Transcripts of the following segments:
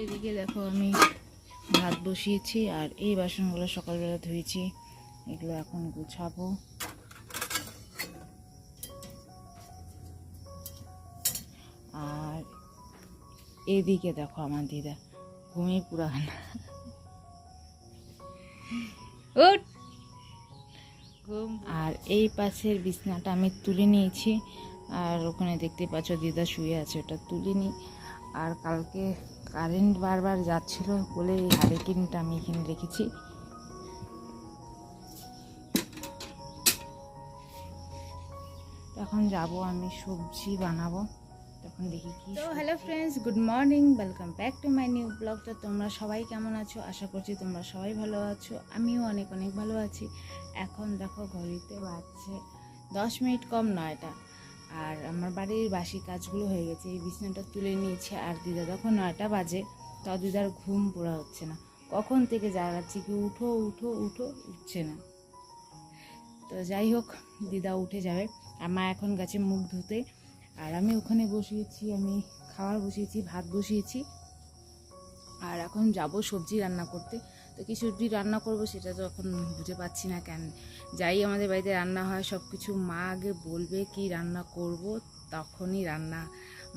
এদিকে দেখো আমি ভাত বসিয়েছি আর এই বাসনগুলো সকালবেলা ধুয়েছি, এগুলো এখন গুছাবো। আর এদিকে দেখো আমার দিদা ঘুমিয়ে পুরান আর এই পাশের বিছনাটা আমি তুলে নিয়েছি, আর ওখানে দেখতে পাচ্ছ দিদা শুয়ে আছে, ওটা তুলিনি। আর কালকে কারেন্ট বারবার যাচ্ছিল বলে এই হারিকেনটা আমি এখানে রেখেছি। এখন যাব আমি সবজি বানাবো, তখন দেখি কি। তো hello friends, good morning, welcome back to my new blog. তো তোমরা সবাই কেমন আছো? আশা করছি তোমরা সবাই ভালো আছো, আমিও অনেক অনেক ভালো আছি। এখন দেখো ঘড়িতে বাজছে 10 মিনিট কম 9টা, আর আমার বাড়ির বাসি কাজগুলো হয়ে গেছে। এই বিছানাটা তুলে নিয়েছে, আর দিদা তখন 9টা বাজে, তাও দিদার ঘুম পুরা হচ্ছে না। কখন থেকে জাগাচ্ছি কি উঠো উঠো উঠো, উঠছে না। তো যাই হোক, দিদা উঠে যাবে। মা এখন গেছে মুখ ধুতে, আর আমি ওখানে বসিয়েছি, আমি খাবার বসিয়েছি, ভাত বসিয়েছি। আর এখন যাব সবজি রান্না করতে। তো কি সবজি রান্না করব সেটা তো এখন বুঝে পাচ্ছি না। কেন যাই আমাদের বাড়িতে রান্না হয় সব কিছু মা আগে বলবে কি রান্না করব, তখনই রান্না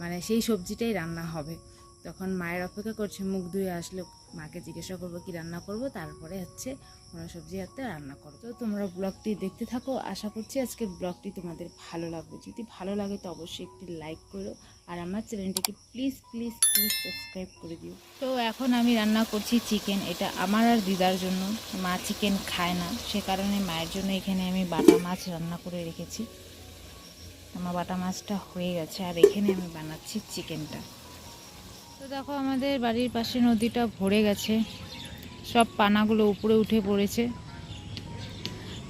মানে সেই সবজিটাই রান্না হবে। তখন মায়ের অপেক্ষা করছে, মুখ ধুয়ে আসলে মাকে জিজ্ঞাসা করবো কি রান্না করব, তারপরে হচ্ছে কোনো সবজি হাতে রান্না করো। তো তোমরা ব্লগটি দেখতে থাকো, আশা করছি আজকের ব্লগটি তোমাদের ভালো লাগবে। যদি ভালো লাগে তো অবশ্যই একটি লাইক করো, আর আমার চ্যানেলটিকে প্লিজ প্লিজ প্লিজ সাবস্ক্রাইব করে দিও। তো এখন আমি রান্না করছি চিকেন, এটা আমার আর দিদার জন্য। মা চিকেন খায় না, সে কারণে মায়ের জন্য এখানে আমি বাটা মাছ রান্না করে রেখেছি। আমার বাটা মাছটা হয়ে গেছে, আর এখানে আমি বানাচ্ছি চিকেনটা। তো দেখো আমাদের বাড়ির পাশে নদীটা ভরে গেছে, সব পানাগুলো উপরে উঠে পড়েছে।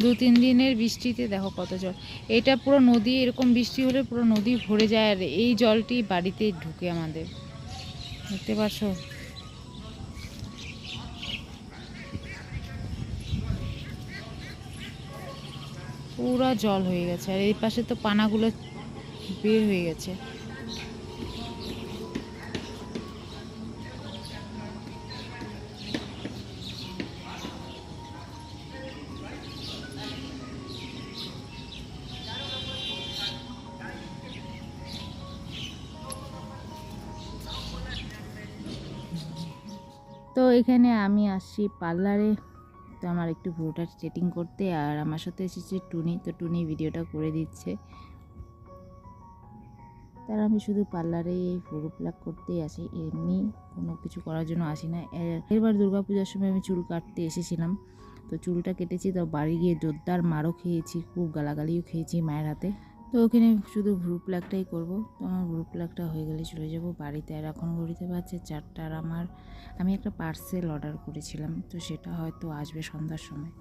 2-3 দিনের বৃষ্টিতে দেখো কত জল। এটা পুরো নদী, এরকম বৃষ্টি হলে পুরো নদী ভরে যায়, আর এই জলটি বাড়িতে ঢুকে আমাদের, দেখতে পাচ্ছ। পুরা জল হয়ে গেছে, আর এই পাশে তো পানাগুলো বের হয়ে গেছে। তো এখানে আমি আসছি পার্লারে, তো আমার একটু ভ্রুটা সেটিং করতে, আর আমার সাথে এসেছে টুনি। তো টুনি ভিডিওটা করে দিচ্ছে, তার আমি শুধু পার্লারে এই ভ্রু প্লাক করতেই আসি, এমনি কোনো কিছু করার জন্য আসি না। এবার দুর্গাপূজার সময় আমি চুল কাটতে এসেছিলাম, তো চুলটা কেটেছি, তো বাড়ি গিয়ে জোরদার মারও খেয়েছি, খুব গালাগালিও খেয়েছি মায়ের হাতে। তো ওখানে শুধু ভ্রু প্লাকটাই করবো। তো আমার ভ্রু প্লাকটা হয়ে গেলে চলে যাব বাড়িতে। আর এখন ঘড়িতে বাজছে 4টা, আর আমি একটা পার্সেল অর্ডার করেছিলাম, তো সেটা হয়তো আসবে সন্ধ্যার সময়।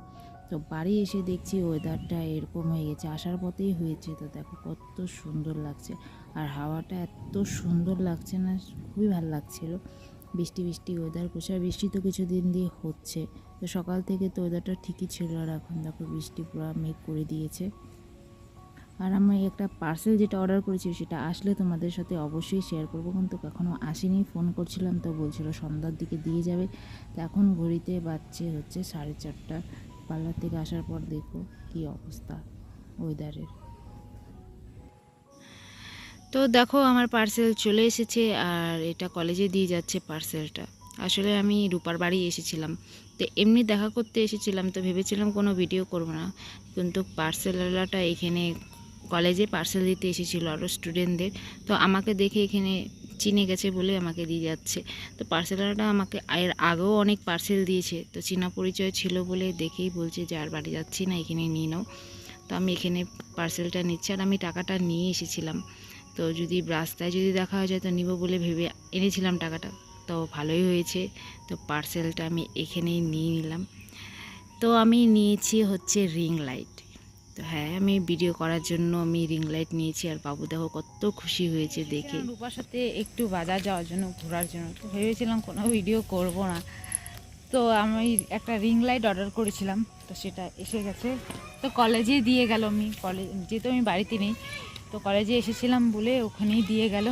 তো বাড়ি এসে দেখছি ওয়েদারটা এরকম হয়ে গেছে, আসার পথেই হয়েছে। তো দেখো কত সুন্দর লাগছে, আর হাওয়াটা এত সুন্দর লাগছে না, খুবই ভালো লাগছিল। বৃষ্টি বৃষ্টি ওয়েদার করছে, আর বৃষ্টি তো কিছুদিন দিয়ে হচ্ছে। তো সকাল থেকে তো ওয়েদারটা ঠিকই ছিল, আর এখন দেখো বৃষ্টি পুরো মেঘ করে দিয়েছে। আর আমি একটা পার্সেল যেটা অর্ডার করেছি সেটা আসলে তোমাদের সাথে অবশ্যই শেয়ার করবো, কিন্তু এখনও আসেনি। ফোন করছিলাম তো বলছিল সন্ধ্যার দিকে দিয়ে যাবে। তো এখন ঘড়িতে বাজছে হচ্ছে 4:30। পার্লার থেকে আসার পর দেখো কি অবস্থা ওয়েদারের। তো দেখো আমার পার্সেল চলে এসেছে, আর এটা কলেজে দিয়ে যাচ্ছে পার্সেলটা। আসলে আমি রূপার বাড়ি এসেছিলাম, তো এমনি দেখা করতে এসেছিলাম, তো ভেবেছিলাম কোনো ভিডিও করব না, কিন্তু পার্সেলওয়ালাটা এখানে কলেজে পার্সেল দিতে এসেছিলো আরও স্টুডেন্টদের। তো আমাকে দেখে এখানে চিনে গেছে বলে আমাকে দিয়ে যাচ্ছে। তো পার্সেলওয়ালাটা আমাকে এর আগেও অনেক পার্সেল দিয়েছে, তো চেনা পরিচয় ছিল বলে দেখেই বলছে যে আর বাড়ি যাচ্ছি না, এখানে নিয়ে নাও। তো আমি এখানে পার্সেলটা নিচ্ছি, আর আমি টাকাটা নিয়ে এসেছিলাম। তো যদি রাস্তায় যদি দেখা হয়ে যায় তো নিব বলে ভেবে এনেছিলাম টাকাটা, তো ভালোই হয়েছে। তো পার্সেলটা আমি এখানেই নিয়ে নিলাম। তো আমি নিয়েছি হচ্ছে রিং লাইট। তো হ্যাঁ, আমি ভিডিও করার জন্য আমি রিং লাইট নিয়েছি, আর বাবু দেখো কত খুশি হয়েছে দেখে। রূপার সাথে একটু বাজার যাওয়ার জন্য, ঘোরার জন্য, তো ভেবেছিলাম কোনো ভিডিও করব না। তো আমি একটা রিং লাইট অর্ডার করেছিলাম, তো সেটা এসে গেছে। তো কলেজে দিয়ে গেল, আমি কলেজ যেহেতু আমি বাড়িতে নেই, তো কলেজে এসেছিলাম বলে ওখানেই দিয়ে গেল।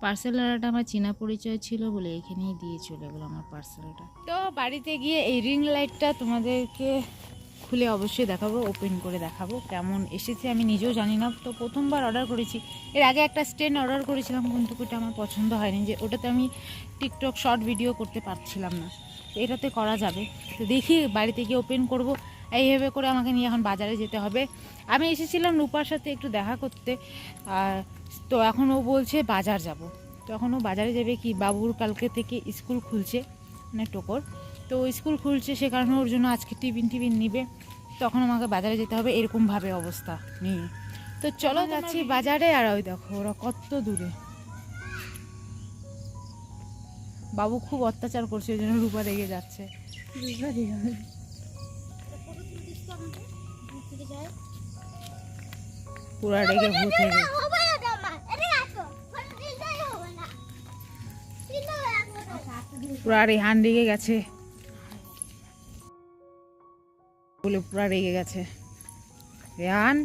পার্সেলওয়ালাটা আমার চেনা পরিচয় ছিল বলে এখানেই দিয়ে চলে গেলো আমার পার্সেলটা। তো বাড়িতে গিয়ে এই রিং লাইটটা তোমাদেরকে খুলে অবশ্যই দেখাবো, ওপেন করে দেখাবো কেমন এসেছে। আমি নিজেও জানি না, তো প্রথমবার অর্ডার করেছি। এর আগে একটা স্ট্যান্ড অর্ডার করেছিলাম কিন্তু ওটা আমার পছন্দ হয়নি, যে ওটাতে আমি টিকটক শর্ট ভিডিও করতে পারছিলাম না, তো এটাতে করা যাবে। তো দেখি বাড়িতে গিয়ে ওপেন করব। এইভাবে করে আমাকে নিয়ে এখন বাজারে যেতে হবে। আমি এসেছিলাম রূপার সাথে একটু দেখা করতে, আর তো এখন ও বলছে বাজার যাব। তো এখন ও বাজারে যাবে কি, বাবুর কালকে থেকে স্কুল খুলছে, মানে টোকর, তো স্কুল খুলছে, সে কারণে ওর জন্য আজকে টিফিন নিবে, তখন আমাকে বাজারে যেতে হবে এরকমভাবে অবস্থা নিয়ে। তো চলো যাচ্ছি বাজারে। আর ওই দেখো ওরা কত দূরে, বাবু খুব অত্যাচার করছে, ওই জন্য রূপা রেগে যাচ্ছে। পুরা রেগে ভূত হয়ে গেছে। পুরা রেহান রেগে গেছে বলে, পুরা রেগে গেছে। রেহান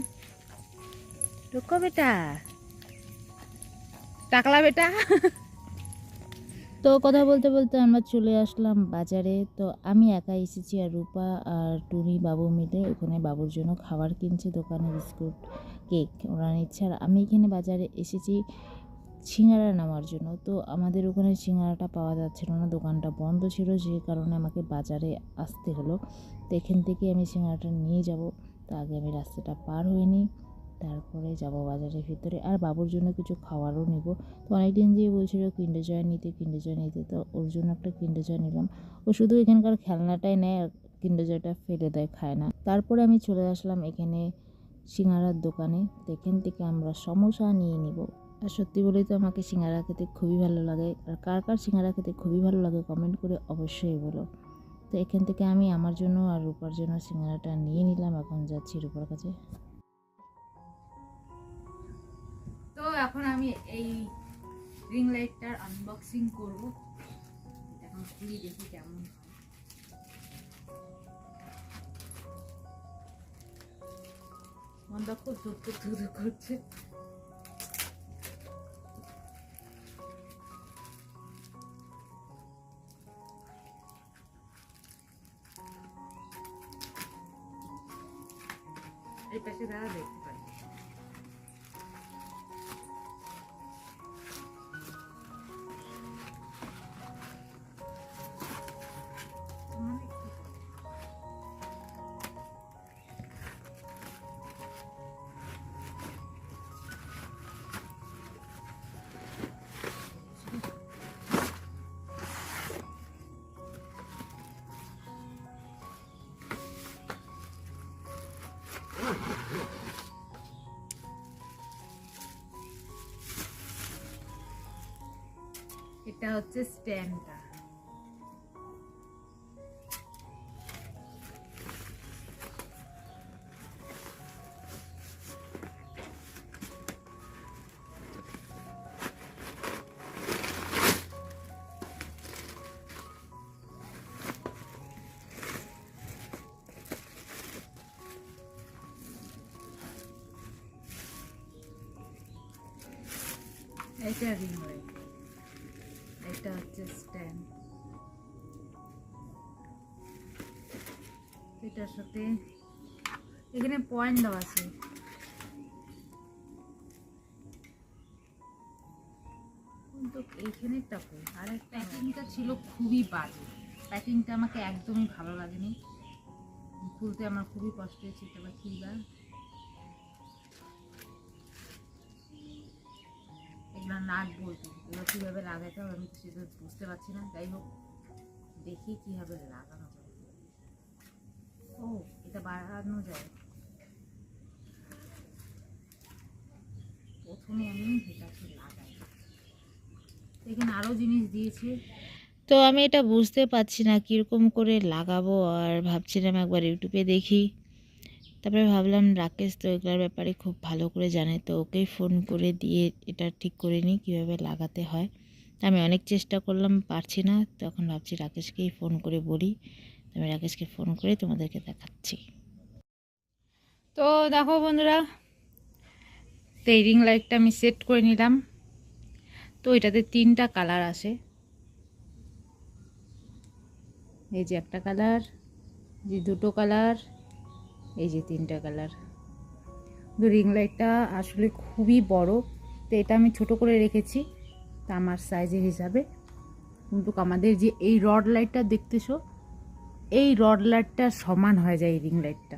রুকো বেটা, টাকলা বেটা। তো কথা বলতে বলতে আমরা চলে আসলাম বাজারে। তো আমি একা এসেছি, আর রূপা আর টুনি বাবু মিলে ওখানে বাবুর জন্য খাবার কিনছে দোকানে, বিস্কুট কেক ওরা নিচ্ছে। আর আমি এখানে বাজারে এসেছি সিঙ্গারা নেওয়ার জন্য। তো আমাদের ওখানে সিঙ্গারাটা পাওয়া যাচ্ছিল না, দোকানটা বন্ধ ছিল, যে কারণে আমাকে বাজারে আসতে হলো। তো এখান থেকে আমি সিঙ্গারাটা নিয়ে যাব। তো আগে আমি রাস্তাটা পার হয়ে নিই, তারপরে যাব বাজারের ভিতরে। আর বাবুর জন্য কিছু খাবারও নেব। তো অনেকদিন দিয়ে বলছিল কিন্ডার জয় নিতে, তো ওর জন্য একটা কিন্ডার জয় নিলাম। ও শুধু এখানকার খেলনাটাই নেয়, আর কিন্ডার জয়টা ফেলে দেয়, খায় না। তারপরে আমি চলে আসলাম এখানে সিঙ্গারার দোকানে। তো এখান থেকে আমরা সমোসা নিয়ে নিব। আর সত্যি বলেই তো আমাকে সিঙ্গারা খেতে খুবই ভালো লাগে। আর কার কার সিঙ্গারা খেতে খুবই ভালো লাগে কমেন্ট করে অবশ্যই বলো। তো এখান থেকে আমি আমার জন্য আর রূপার জন্য সিঙ্গারাটা নিয়ে নিলাম। এখন যাচ্ছি রূপার কাছে। তো এখন আমি এই রিং লাইটটার আনবক্সিং করব। এখন খুলি দেখি কেমন হয়। মনটা খুব ধুক করছে। এই পাশে দাঁড়া দেখতে পারি। এটা হচ্ছে স্ট্যান্ডটা। এটা রিং লাইট, এটা হচ্ছে স্ট্যান্ড। এটার সাথে এখানে পয়েন্ট দেওয়া আছে। কিন্তু এইখানে টাকা আর প্যাকিংটা ছিল খুবই বাজে। প্যাকিংটা আমাকে একদমই ভালো লাগেনি, খুলতে আমার খুবই কষ্ট হয়েছে। এটা খুলবার এগুলো নাট বলতে, এগুলো কীভাবে লাগাতে হবে আমি তো সেটা বুঝতে পারছি না। যাই হোক, দেখি কীভাবে লাগানো যায়। ও, এটা বাড়ানো যায়। প্রথমে আমি এটাকে লাগাই। এখানে আরও জিনিস দিয়েছে, তো আমি এটা বুঝতে পারছি না কীরকম করে লাগাবো। আর ভাবছিলাম একবার ইউটিউবে দেখি। তারপরে ভাবলাম রাকেশ তো এগুলোর ব্যাপারে খুব ভালো করে জানে, তো ওকেই ফোন করে দিয়ে এটা ঠিক করে নিই কীভাবে লাগাতে হয়। আমি অনেক চেষ্টা করলাম, পারছি না। তখন ভাবছি রাকেশকেই ফোন করে বলি। আমি রাকেশকে ফোন করে তোমাদেরকে দেখাচ্ছি। তো দেখো বন্ধুরা, তো এই রিং লাইটটা আমি সেট করে নিলাম। তো এটাতে 3টা কালার আসে, এই যে একটা কালার, যে 2টো কালার, এই যে 3টা কালার। তো রিং লাইটটা আসলে খুবই বড়, তো এটা আমি ছোট করে রেখেছি তা আমার সাইজের হিসাবে। কিন্তু আমাদের যে এই রড লাইটটা দেখতেছো, এই রড লাইটটা সমান হয়ে যায় এই রিং লাইটটা,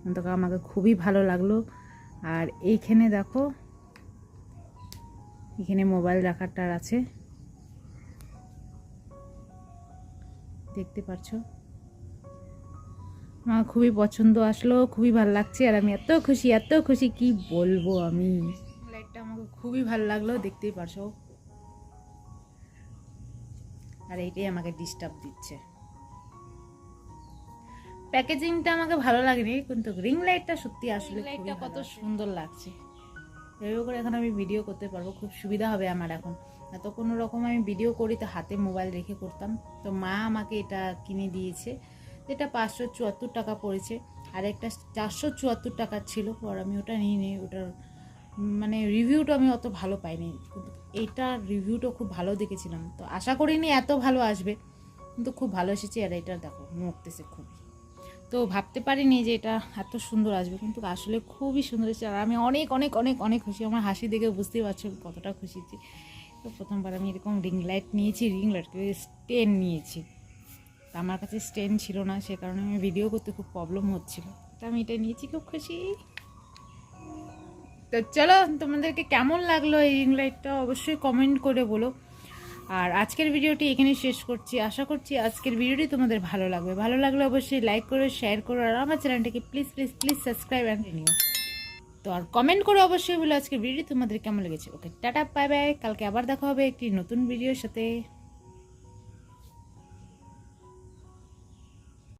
কিন্তু আমাকে খুবই ভালো লাগলো। আর এইখানে দেখো, এখানে মোবাইল রাখারটার আছে, দেখতে পাচ্ছো। আমার খুবই পছন্দ আসলো, খুবই ভালো লাগছে, আর আমি এত খুশি কি বলবো। আমি লাইটটা আমাকে খুবই ভালো লাগলো, দেখতেই পারছো। আর এইটাই আমাকে ডিস্টার্ব দিচ্ছে। প্যাকেজিংটা আমাকে ভালো লাগেনি, কিন্তু রিং লাইটটা সত্যি আসলে লাইটটা কত সুন্দর লাগছে। এভাবে করে এখন আমি ভিডিও করতে পারবো, খুব সুবিধা হবে আমার এখন। এত কোনো রকম আমি ভিডিও করি তো হাতে মোবাইল রেখে করতাম, তো মা আমাকে এটা কিনে দিয়েছে। এটা 574 টাকা পড়েছে, আর একটা 474 টাকা ছিল, পর আমি ওটা নিয়ে নিই। ওটার মানে রিভিউটা আমি অত ভালো পাইনি, কিন্তু এইটার রিভিউটা খুব ভালো দেখেছিলাম, তো আশা করিনি এত ভালো আসবে, কিন্তু খুব ভালো এসেছে। আর এটা দেখো মরতেছে খুবই, তো ভাবতে পারিনি যে এটা এত সুন্দর আসবে, কিন্তু আসলে খুবই সুন্দর এসেছে। আর আমি অনেক অনেক অনেক অনেক খুশি, আমার হাসি দেখে বুঝতেই পারছো কতটা খুশিছি। তো প্রথমবার আমি এরকম রিং লাইট নিয়েছি, রিং লাইটকে স্ট্যান্ড নিয়েছি। তা আমার কাছে স্ট্যান্ড ছিল না, সে কারণে আমি ভিডিও করতে খুব প্রবলেম হচ্ছিল, তো আমি এটা নিয়েছি, খুব খুশি। তো চলো, তোমাদেরকে কেমন লাগলো এই রিং লাইটটা অবশ্যই কমেন্ট করে বলো। আর আজকের ভিডিওটি এখানে শেষ করছি, আশা করছি আজকের ভিডিওটি তোমাদের ভালো লাগবে। ভালো লাগলে অবশ্যই লাইক করো, শেয়ার করো, আর আমার চ্যানেলটাকে please please please subscribe and নিও। তো আর কমেন্ট করে অবশ্যই বলো আজকের ভিডিওটি তোমাদের কেমন লেগেছে। ওকে, টাটা, বাই বাই। কালকে আবার দেখা হবে একটি নতুন ভিডিওর সাথে।